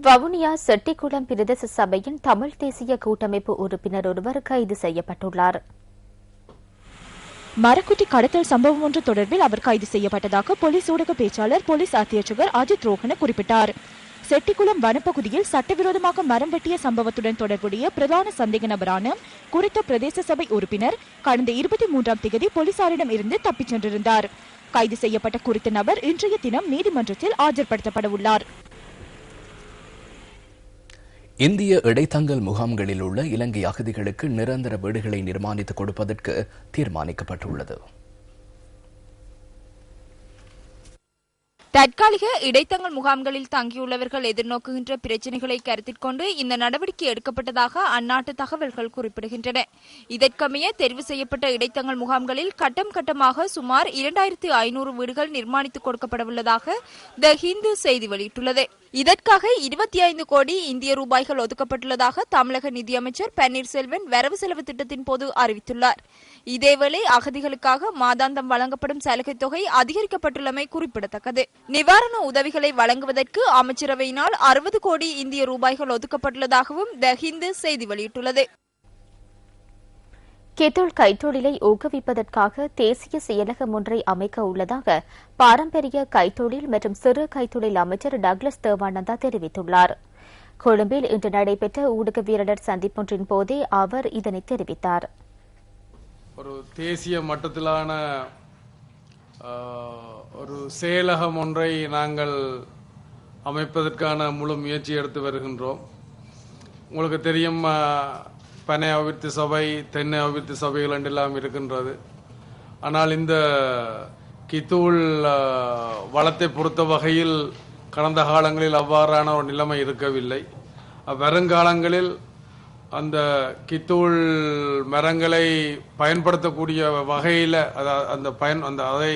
வவுனியா செட்டிக்குளம் பிரதேச சபையின் தமிழ் தேசிய கூட்டமைப்பு உறுப்பினர் ஒருவர் கைது செய்யப்பட்டுள்ளார். மரக்குட்டி கடத்தல் சம்பவம் ஒன்று தொடர்பில் அவர் கைது செய்யப்பட்டதாக போலீஸ் ஊடக பேச்சாளர் போலீஸ் அத்தியட்சகர் அஜித் ரோஹன குறிப்பிட்டார். செட்டிக்குளம் வனப்பகுதியில் சட்டவிரோதமாக மரம் வெட்டிய சம்பவத்துடன் தொடர்புடைய பிரதான சந்தேக நபரான குறித்த பிரதேச சபை உறுப்பினர் கடந்த 23ஆம் தேதி போலீசாரிடம் இருந்து தப்பிச் சென்றிருந்தார். கைது செய்யப்பட்ட குறித்த நபர் இன்றைய தினம் நீதிமன்றத்தில் ஆஜர்படுத்தப்பட உள்ளார். இந்திய இடைத்தங்கல் முகாம்களில் உள்ள இலங்கை அகதிகளுக்கு நிரந்தர வீடுகளை நிர்மாணித்துக் கொடுப்பதற்கு தீர்மானிக்கப்பட்டுள்ளது. தற்காலிக இடைத்தங்கல் முகாம்களில் தங்கியுள்ளவர்கள் எதிர்நோக்குகின்ற பிரச்சினைகளை கருத்தில் கொண்டு இந்த நடவடிக்கை எடுக்கப்பட்டதாக அந்நாட்டு தகவல்கள் குறிப்பிடுகின்றன. இதற்கமைய தெரிவு செய்யப்பட்ட இடைத்தங்கல் முகாம்களில் கட்டம் கட்டமாக சுமார் 2500 வீடுகள் நிர்மாணித்துக் கொடுக்கப்படவுள்ளதாக த ஹிந்து செய்தி வெளியிட்டுள்ளது. இதற்காக 25 கோடி இந்திய ரூபாய்கள் ஒதுக்கப்பட்டுள்ளதாக தமிழக நிதியமைச்சர் பன்னீர்செல்வன் வரவு செலவு திட்டத்தின் போது அறிவித்துள்ளார். இதேவேளை அகதிகளுக்காக மாதாந்தம் வழங்கப்படும் சலுகை தொகை அதிகரிக்கப்பட்டுள்ளமை குறிப்பிடத்தக்கது. நிவாரண உதவிகளை வழங்குவதற்கு அமைச்சரவையினால் 60 கோடி இந்திய ரூபாய்கள் ஒதுக்கப்பட்டுள்ளதாகவும் த ஹிந்து செய்தி வெளியிட்டுள்ளது. கெத்துள் கைத்தொழிலை ஊக்குவிப்பதற்காக தேசிய செயலகம் ஒன்றை அமைக்க உள்ளதாக பாரம்பரிய கைத்தொழில் மற்றும் சிறு கைத்தொழில் அமைச்சர் டக்ளஸ் தேவானந்தா தெரிவித்துள்ளார். கொழும்பில் இன்று நடைபெற்ற ஊடகவியலாளர் சந்திப்பொன்றின் போதே அவர் இதனை தெரிவித்தார். ஒரு தேசிய மட்டத்திலான ஒரு செயலகம் ஒன்றை நாங்கள் அமைப்பதற்கான முழு முயற்சி எடுத்து வருகின்றோம். உங்களுக்கு தெரியும், பனை அபிவிருத்தி சபை, தென்னை அபிவிருத்தி சபைகள் என்றெல்லாம் இருக்கின்றது. ஆனால் இந்த கித்தூள் வளத்தை பொறுத்த வகையில் கடந்த காலங்களில் அவ்வாறான ஒரு நிலைமை இருக்கவில்லை. வருங்காலங்களில் அந்த கித்தூள் மரங்களை பயன்படுத்தக்கூடிய வகையில் அதை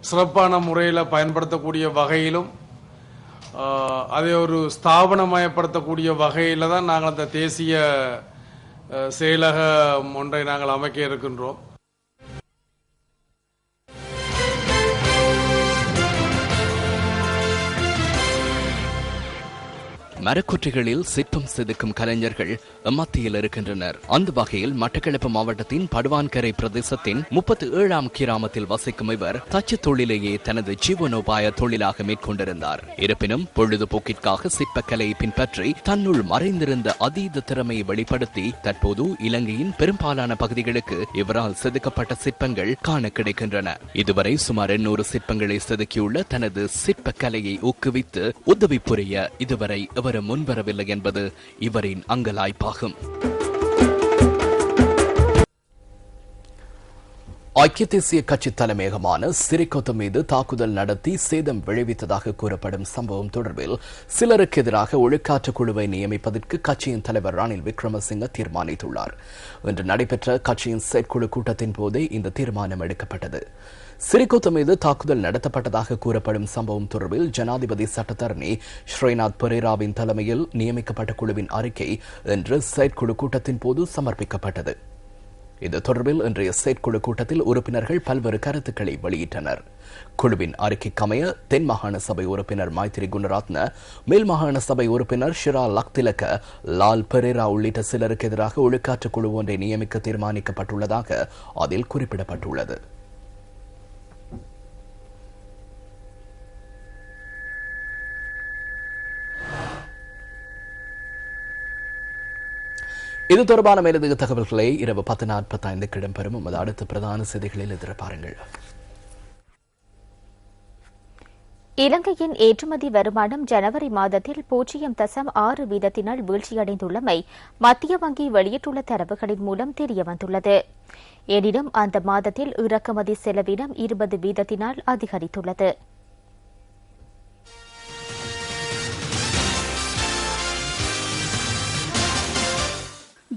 சிறப்பான முறையில் பயன்படுத்தக்கூடிய வகையிலும் அதை ஒரு ஸ்தாபனமயப்படுத்தக்கூடிய வகையில் தான் நாங்கள் அந்த தேசிய செயலகம் ஒன்றை நாங்கள் அமைக்க இருக்கின்றோம். மரக்குற்றிகளில் சிற்பம் செதுக்கும் கலைஞர்கள் மத்தியில் இருக்கின்றனர். அந்த வகையில் மட்டக்களப்பு மாவட்டத்தின் படுவான்கரை பிரதேசத்தின் 37ஆம் கிராமத்தில் வசிக்கும் இவர் தச்சு தொழிலையே தனது ஜீவனோபாய தொழிலாக மேற்கொண்டிருந்தார். இருப்பினும் பொழுதுபோக்கிற்காக சிற்பக்கலையை பின்பற்றி தன்னுள் மறைந்திருந்த அதீத திறமையை வெளிப்படுத்தி தற்போது இலங்கையின் பெரும்பாலான பகுதிகளுக்கு இவரால் செதுக்கப்பட்ட சிற்பங்கள் காண கிடைக்கின்றன. இதுவரை சுமார் 800 சிற்பங்களை செதுக்கியுள்ள தனது சிற்பக்கலையை ஊக்குவித்து உதவி புரிய இதுவரை முன்வரவில்லை என்பது இவரின் அங்கலாய்ப்பாகும். ஐக்கிய தேசிய கட்சி தலைமையகமான சிறிகொத்த மீது தாக்குதல் நடத்தி சேதம் விளைவித்ததாக கூறப்படும் சம்பவம் தொடர்பில் சிலருக்கு எதிராக ஒழுக்காற்று குழுவை நியமிப்பதற்கு கட்சியின் தலைவர் ரணில் விக்ரமசிங்க தீர்மானித்துள்ளார். இன்று நடைபெற்ற கட்சியின் செயற்குழு கூட்டத்தின் போதே இந்த தீர்மானம் எடுக்கப்பட்டது. சிறிகொத்த மீது தாக்குதல் நடத்தப்பட்டதாக கூறப்படும் சம்பவம் தொடர்பில் ஜனாதிபதி சட்டத்தரணி ஸ்ரீநாத் பெரேராவின் தலைமையில் நியமிக்கப்பட்ட குழுவின் அறிக்கை இன்று செயற்குழு கூட்டத்தின் போது சமர்ப்பிக்கப்பட்டது. இது தொடர்பில் இன்றைய செயற்குழு கூட்டத்தில் உறுப்பினர்கள் பல்வேறு கருத்துக்களை வெளியிட்டனர். குழுவின் அறிக்கைக்கமைய தென் மாகாண சபை உறுப்பினர் மைத்திரி குணரத்ன, மேல் மாகாண சபை உறுப்பினர் ஷிரா லக்திலக்க, லால் பெரேரா உள்ளிட்ட சிலருக்கு எதிராக ஒழுக்காற்று குழு ஒன்றை நியமிக்க தீர்மானிக்கப்பட்டுள்ளதாக அதில் குறிப்பிடப்பட்டுள்ளது. இது தொடர்பான மேலதிக தகவல்களை இரவு 10:45 இடம்பெறும் நமது அடுத்த பிரதான செய்திகளில் எதிர்பாருங்கள். இலங்கையின் ஏற்றுமதி வருமானம் ஜனவரி மாதத்தில் 0.6% வீழ்ச்சியடைந்துள்ளமை மத்திய வங்கி வெளியிட்டுள்ள தரவுகளின் மூலம் தெரியவந்துள்ளது. எனினும் அந்த மாதத்தில் இறக்குமதி செலவினம் 20% அதிகரித்துள்ளது.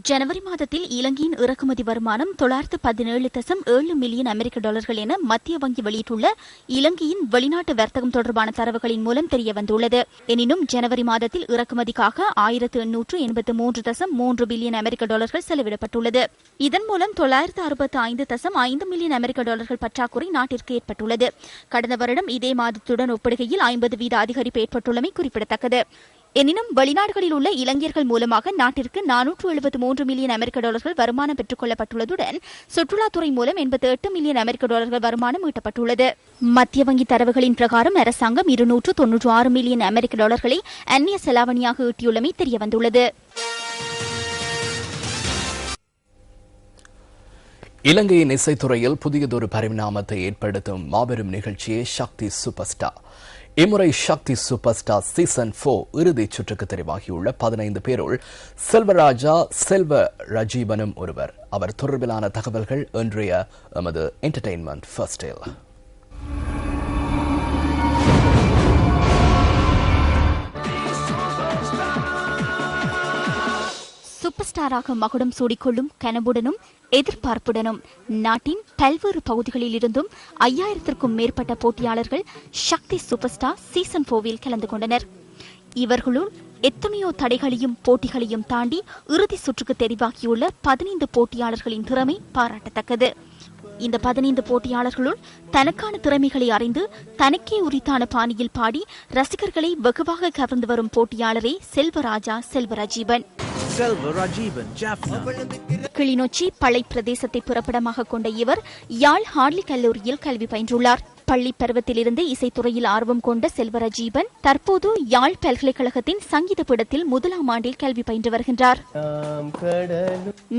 ஜனவரி மாதத்தில் இலங்கையின் இறக்குமதி வருமானம் $917 மில்லியன் அமெரிக்க டாலர்கள் என மத்திய வங்கி வெளியிட்டுள்ள இலங்கையின் வெளிநாட்டு வர்த்தகம் தொடர்பான தரவுகளின் மூலம் தெரியவந்துள்ளது. எனினும் ஜனவரி மாதத்தில் இறக்குமதிக்காக 1883.3 பில்லியன் அமெரிக்க டாலர்கள் செலவிடப்பட்டுள்ளது. இதன் மூலம் 965.5 மில்லியன் அமெரிக்க டாலர்கள் பற்றாக்குறை நாட்டிற்கு ஏற்பட்டுள்ளது. கடந்த வருடம் இதே மாதத்துடன் ஒப்பிடுகையில் 50% அதிகரிப்பு ஏற்பட்டுள்ளமை குறிப்பிடத்தக்கது. எனினும் வெளிநாடுகளில் உள்ள இளைஞர்கள் மூலமாக நாட்டிற்கு 473 மில்லியன் அமெரிக்க டாலர்கள் வருமானம் பெற்றுக் கொள்ளப்பட்டுள்ளதுடன் சுற்றுலாத்துறை மூலம் 88 மில்லியன் அமெரிக்க டாலர்கள் வருமானம் ஈட்டப்பட்டுள்ளது. மத்திய வங்கி தரவுகளின் பிரகாரம் அரசாங்கம் 296 மில்லியன் அமெரிக்க டாலர்களை அந்நிய செலாவணியாக ஈட்டியுள்ளமை தெரியவந்துள்ளது. இலங்கையின் இசைத்துறையில் புதியதொரு பரிணாமத்தை ஏற்படுத்தும் மாபெரும் நிகழ்ச்சியே சக்தி சூப்பர் ஸ்டார். இம்முறை சக்தி சூப்பர் ஸ்டார் சீசன் 4 இறுதிச் சுற்றுக்கு தெரிவாகியுள்ள 15 பேருள் செல்வராஜா செல்வ ரஜீவனும் ஒருவர். அவர் தொடர்பிலான தகவல்கள் இன்றைய எமது என்டர்டெயின்மெண்ட் ஃபர்ஸ்டில். சூப்பர் ஸ்டாராக மகுடம் சூடிக்கொள்ளும் கனவுடனும் எதிர்பார்ப்புடனும் நாட்டின் பல்வேறு பகுதிகளில் இருந்தும் 5000க்கும் மேற்பட்ட போட்டியாளர்கள் சக்தி சூப்பர் ஸ்டார் சீசன் 4 கலந்து கொண்டனர். இவர்களுள் எத்தனையோ தடைகளையும் போட்டிகளையும் தாண்டி இறுதி சுற்றுக்கு தெரிவாகியுள்ள 15 போட்டியாளர்களின் திறமை பாராட்டத்தக்கது. இந்த 15 போட்டியாளர்களுள் தனக்கான திறமைகளை அறிந்து தனக்கே உரித்தான பாணியில் பாடி ரசிகர்களை வெகுவாக கவர்ந்து வரும் போட்டியாளரே செல்வராஜா செல்வராஜீவன். கிளிநொச்சி பளை பிரதேசத்தை புறப்படமாக கொண்ட இவர் யாழ் ஹார்லி கல்லூரியில் கல்வி பயின்றுள்ளார். பள்ளி பருவத்திலிருந்து இசைத்துறையில் ஆர்வம் கொண்ட செல்வராஜீவன் தற்போது யாழ் பல்கலைக்கழகத்தின் சங்கீத பீடத்தில் 1ஆம் ஆண்டில் கல்வி பயின்று வருகின்றார்.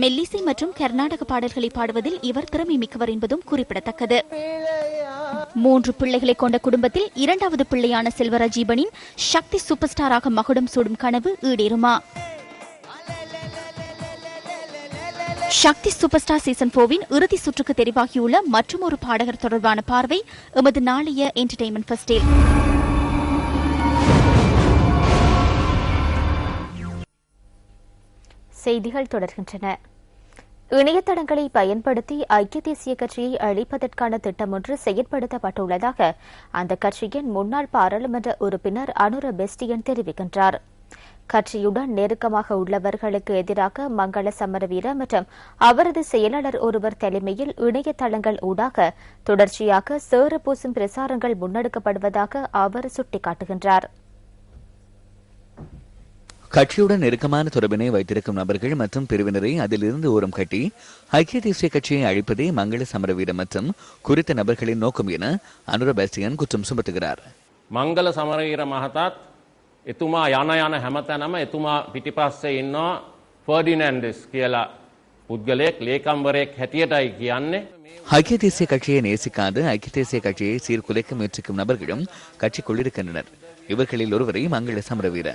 மெல்லிசை மற்றும் கர்நாடக பாடல்களை பாடுவதில் இவர் திறமை மிக்கவர் என்பதும் குறிப்பிடத்தக்கது. 3 பிள்ளைகளை கொண்ட குடும்பத்தில் 2வது பிள்ளையான செல்வராஜீவனின் சக்தி சூப்பர் ஸ்டாராக மகுடம் சூடும் கனவு ஈடேறுமா? சக்தி சூப்பர் ஸ்டார் சீசன் 4 இறுதி சுற்றுக்கு தெரிவாகியுள்ள மற்றொரு பாடகர் தொடர்பான பார்வை எமது நாளைய என்டர்டெயின்மெண்ட் ஃபர்ஸ்டில். செய்திகள் தொடர்கின்றன. இணையதளங்களை பயன்படுத்தி ஐக்கிய தேசிய கட்சியை அழிப்பதற்கான திட்டம் ஒன்று செயற்படுத்தப்பட்டுள்ளதாக அந்த கட்சியின் முன்னாள் பாராளுமன்ற உறுப்பினர் அனுர பெஸ்டியன் தெரிவிக்கின்றார். கட்சியுடன் நெருக்கமாக உள்ளவர்களுக்கு எதிராக மங்கள சமரவீர மற்றும் அவரது செயலாளர் ஒருவர் தலைமையில் இணையதளங்கள் ஊடாக தொடர்ச்சியாக சேறுபூசும் பிரசாரங்கள் முன்னெடுக்கப்படுவதாக அவர் சுட்டிக்காட்டுகின்றார். கட்சியுடன் நெருக்கமான தொடர்பினை வைத்திருக்கும் நபர்கள் மற்றும் பிரிவினரை அதிலிருந்து ஓரம் கட்டி ஐக்கிய தேசிய கட்சியை அழிப்பதே மங்கள சமரவீர மற்றும் குறித்த நபர்களின் நோக்கம் என அனுர பெஸ்டியன் குற்றம் சுமத்துகிறார். මංගල සමරවීර මහතාත් එතුමා යන හැමතැනම එතුමා පිටිපස්සේ ඉන්නවා ෆර්ඩිනැන්ඩස් කියලා පුද්ගලයෙක් ලේකම්වරයෙක් හැටියටයි කියන්නේ. ஐக்கிய தேசிய கட்சியை நேசிக்காத ஐக்கிய தேசிய கட்சியை சீர்குலைக்க முயற்சிக்கும் நபர்களும் கட்சிக்குள் இருக்கின்றனர். இவர்களில் ஒருவரை மங்கள சமரவீர.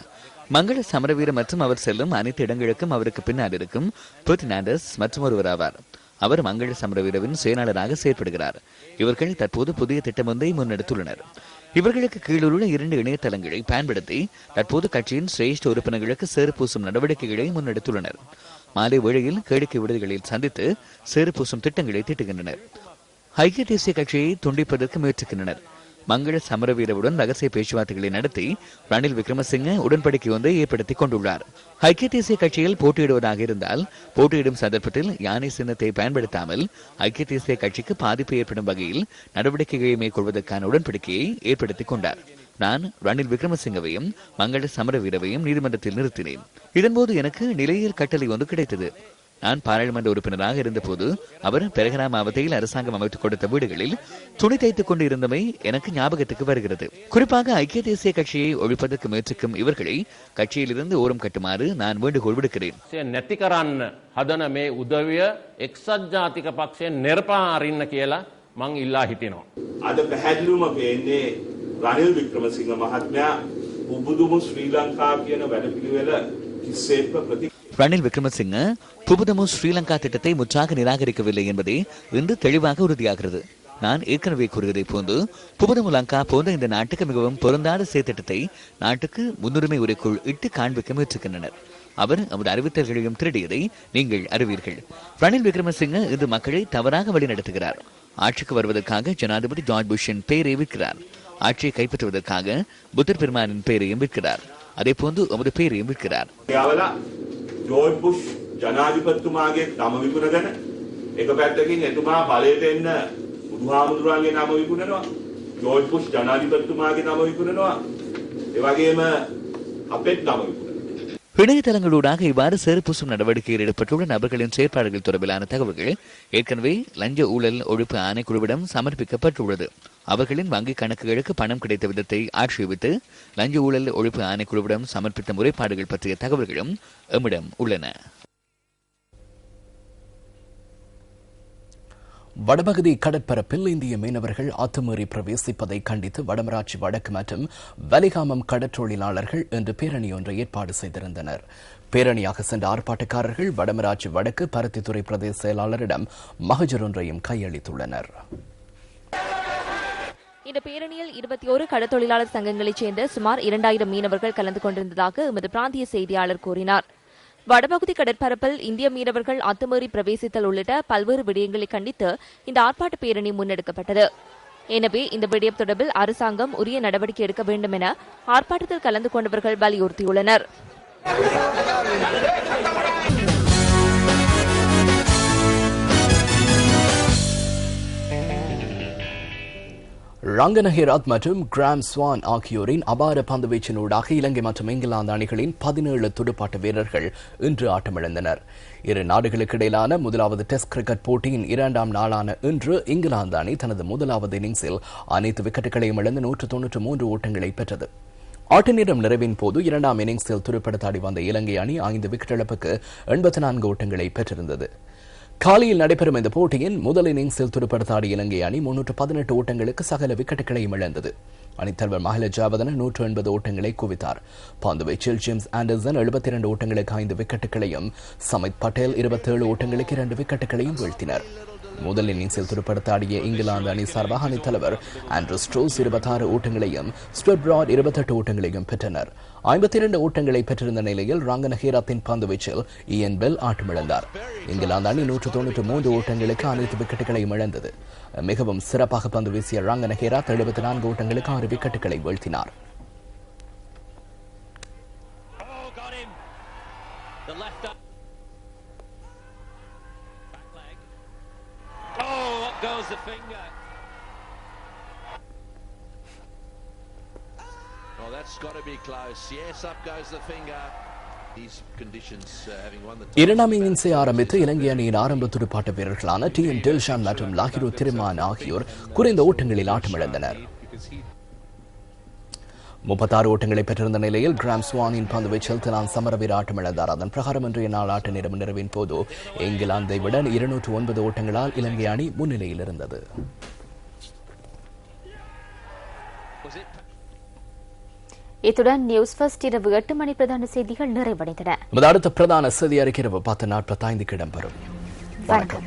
மங்கள சமரவீர மற்றும் அவர் செல்லும் அனைத்து இடங்களுக்கும் அவருக்கு பின்னால் இருக்கும் பெர்டினாண்டஸ் மற்றும் ஒருவர் ஆவார். அவர் மங்கள சமரவீரவின் செயலாளராக செயற்படுகிறார். இவர்கள் தற்போது புதிய திட்டம் ஒன்றை முன்னெடுத்துள்ளனர். இவர்களுக்கு கீழுள்ள 2 இணையதளங்களை பயன்படுத்தி தற்போது கட்சியின் சிரேஷ்ட உறுப்பினர்களுக்கு சேறுபூசும் நடவடிக்கைகளை முன்னெடுத்துள்ளனர். மாலை வேளையில் கேளிக்கை விடுதிகளில் சந்தித்து சேறுபூசும் திட்டங்களை தீட்டுகின்றனர். ஐக்கிய தேசிய கட்சியை துண்டிப்பதற்கு முயற்சிக்கின்றனர். மங்கள சமரவீரவுடன் ரகசிய பேச்சுவார்த்தைகளை நடத்தி ரணில் விக்ரமசிங்க உடன்படிக்கை ஒன்றை ஏற்படுத்திக் கொண்டுள்ளார். ஐக்கிய தேசிய கட்சியில் போட்டியிடுவதாக இருந்தால் போட்டியிடும் சந்தர்ப்பத்தில் யானை சின்னத்தை பயன்படுத்தாமல் ஐக்கிய தேசிய கட்சிக்கு பாதிப்பு ஏற்படும் வகையில் நடவடிக்கைகளை மேற்கொள்வதற்கான உடன்படிக்கையை ஏற்படுத்திக் கொண்டார். நான் ரணில் விக்ரமசிங்கவையும் மங்கள சமரவீரவையும் நீதிமன்றத்தில் நிறுத்தினேன். இதன்போது எனக்கு நிலையியல் கட்டளை ஒன்று கிடைத்தது. நான் பாராளுமன்ற உறுப்பினராக இருந்தபோது அவர் பெரகரா மாவட்டத்தில் அரசாங்கம் அமைத்துக் கொடுத்த வீடுகளில் துணி தைத்துக் கொண்டு இருந்தமை எனக்கு ஞாபகத்துக்கு வருகிறது. குறிப்பாக ஐக்கிய தேசிய கட்சியை ஒழிப்பதற்கு முயற்சிக்கும் இவர்களை கட்சியிலிருந்து ஓரம் கட்டுமாறு நான் வேண்டுகோள் விடுக்கிறேன். නැති කරන්න හදන මේ උදවිය එක්සත් ජාතික පක්ෂයෙන් නිර්පා අරින්න කියලා මං ඉල්ලා හිටිනවා. අද පැහැදිලිවම වෙන්නේ රනිල් වික්‍රමසිංහ මහත්මයා උබුදුමු ශ්‍රී ලංකා කියන වැඩපිළිවෙල කිසිසේත්ම ප්‍රති ரணில் விக்ரமசிங்க புபுதமு ஸ்ரீலங்கா திட்டத்தை முற்றாக நிராகரிக்கவில்லை என்பதே இன்று தெளிவாக உறுதியாகிறது. நான் ஏற்கனவே கூறுவதை போன்று புபுதமு லங்கா போன்ற இந்த நாட்டுக்கு மிகவும் பொருந்தாத செயற்திட்டத்தை நாட்டுக்கு முன்னுரிமை உரைக்குள் இட்டு காண்பிக்க முயற்சிக்கின்றனர். அவர் அவருடைய அறிவித்தல்களையும் திருடியதை நீங்கள் அறிவீர்கள். ரணில் விக்ரமசிங்க இன்று மக்களை தவறாக வழிநடத்துகிறார். ஆட்சிக்கு வருவதற்காக ஜனாதிபதி ஜார்ஜ் புஷ்ஷின் பெயரை விற்கிறார். ஆட்சியை கைப்பற்றுவதற்காக புத்தர் பெருமானின் பெயரையும் விற்கிறார். அதே போன்று அவரது பெயரையும் விற்கிறார். ජෝර්ජ් බුෂ් ජනාධිපතිතුමාගේ නම විකුණගෙන එක පැත්තකින් එතුමා බලයට එන්න බුදුහාමුදුරන්ගේ නම විකුණනවා. ජෝර්ජ් බුෂ් ජනාධිපතිතුමාගේ නම විකුණනවා. ඒ වගේම අපෙත් නම විකුණනවා. இணையதளங்களூடாக இவ்வாறு சேறுபூசும் நடவடிக்கையில் ஈடுபட்டுள்ள நபர்களின் செயற்பாடுகள் தொடர்பிலான தகவல்கள் ஏற்கனவே லஞ்ச ஊழல் ஒழிப்பு ஆணைக்குழுவிடம் சமர்ப்பிக்கப்பட்டுள்ளது. அவர்களின் வங்கிக் கணக்குகளுக்கு பணம் கிடைத்த விதத்தை ஆட்சேபித்து லஞ்ச ஊழல் ஒழிப்பு ஆணைக்குழுவிடம் சமர்ப்பித்த முறைப்பாடுகள் பற்றிய தகவல்களும் எம்மிடம் உள்ளன. வடபகுதி கடற்பரப்பில் இந்திய மீனவர்கள் அத்துமீறி பிரவேசிப்பதை கண்டித்து வடமராட்சி வடக்கு மற்றும் வலிகாமம் கடற்றொழிலாளர்கள் இன்று பேரணி ஒன்றை ஏற்பாடு செய்திருந்தனர். பேரணியாக சென்ற ஆர்ப்பாட்டக்காரர்கள் வடமராட்சி வடக்கு பருத்தித்துறை பிரதேச செயலாளரிடம் மகஜர் ஒன்றையும் கையளித்துள்ளனர். இந்த பேரணியில் 21 கடற்தொழிலாளர் சங்கங்களைச் சேர்ந்த சுமார் 2000 மீனவர்கள் கலந்து கொண்டிருந்ததாக எமது பிராந்திய செய்தியாளர் கூறினார். வடபகுதி கடற்பரப்பில் இந்திய மீனவர்கள் அத்துமீறி பிரவேசித்தல் உள்ளிட்ட பல்வேறு விடயங்களை கண்டித்து இந்த ஆர்ப்பாட்ட பேரணி முன்னெடுக்கப்பட்டது. எனவே இந்த விடயம் தொடர்பில் அரசாங்கம் உரிய நடவடிக்கை எடுக்க வேண்டும் என ஆர்ப்பாட்டத்தில் கலந்து கொண்டவர்கள் வலியுறுத்தியுள்ளனர். ரங்கனஹேராத் மற்றும் கிராம் ஸ்வான் ஆகியோரின் அபார பந்துவீச்சினூடாக இலங்கை மற்றும் இங்கிலாந்து அணிகளின் 17 துடுப்பாட்ட வீரர்கள் இன்று ஆட்டமிழந்தனர். இரு நாடுகளுக்கு இடையிலான முதலாவது டெஸ்ட் கிரிக்கெட் போட்டியின் 2ஆம் நாளான இன்று இங்கிலாந்து அணி தனது முதலாவது இன்னிங்ஸில் அனைத்து விக்கெட்டுகளையும் இழந்து 193 ஓட்டங்களை பெற்றது. ஆட்ட நேரம் நிறைவின் போது 2ஆம் இன்னிங்ஸில் துடுப்படுத்தாடி வந்த இலங்கை அணி 5 விக்கெட் இழப்புக்கு 84 ஓட்டங்களை பெற்றிருந்தது. காலையில் நடைபெறும் இந்த போட்டியின் முதல் இன்னிங்ஸில் துடுப்படுத்தாடிய இலங்கை அணி 318 ஓட்டங்களுக்கு சகல விக்கெட்டுகளையும் இழந்தது. அணித்தலைவர் மஹில ஜாவதன 180 ஓட்டங்களை குவித்தார். பந்துவீச்சில் ஜேம்ஸ் ஆண்டர்சன் 72 ஓட்டங்களுக்கு 5 விக்கெட்டுகளையும், சமித் பட்டேல் 27 ஓட்டங்களுக்கு 2 விக்கெட்டுகளையும் வீழ்த்தினர். முதல் இன்னிங்ஸில் துடுப்படுத்தாடிய இங்கிலாந்து அணி சார்பாக அணித்தலைவர் ஆண்ட்ரூ ஸ்ட்ரோஸ் 26 ஓட்டங்களையும், ஸ்டுவர்ட் பிராட் 28 ஓட்டங்களையும் பெற்றனர். 52 ஓட்டங்களை பெற்றிருந்த நிலையில் ரங்கனஹேராத்தின் பந்துவீச்சில் இயன் பெல் ஆட்டமிழந்தார். இங்கிலாந்து அணி 193 ஓட்டங்களுக்கு அனைத்து விக்கெட்டுகளையும் இழந்தது. மிகவும் சிறப்பாக பந்து வீசிய ரங்கனஹேராத் 74 ஓட்டங்களுக்கு 6 விக்கெட்டுகளை வீழ்த்தினார். Goes the finger. Oh, that's got to be close. Yes, up goes the finger. These conditions having won the 2ஆம் இன்னிங்ஸை ஆரம்பித்து இலங்கை அணியின் ஆரம்ப துடுப்பாட்ட வீரர்களான டிஎன் டில்ஷான் மற்றும் லாகிரு திரிமான் ஆகியோர் குறைந்த ஓட்டங்களில் ஆட்டமிழந்தனர். 36 ஓட்டங்களை பெற்றிருந்த நிலையில் கிராம் ஸ்வானின் பந்துவீச்சில் திலான் சமரவீர ஆட்டமிழந்தார். அதன் பிரகாரம் இன்றைய நாள் ஆட்ட நேரம் நிறைவின் போது இங்கிலாந்தை விட 209 ஓட்டங்களால் இலங்கை அணி முன்னிலையில் இருந்தது. இத்துடன் நியூஸ் ஃபர்ஸ்ட் இரவு 8 மணி பிரதான செய்திகள் நிறைவடைந்தன. அடுத்த பிரதான செய்தி அறிக்கை இரவு 10:45 இடம்பெறும். வணக்கம்.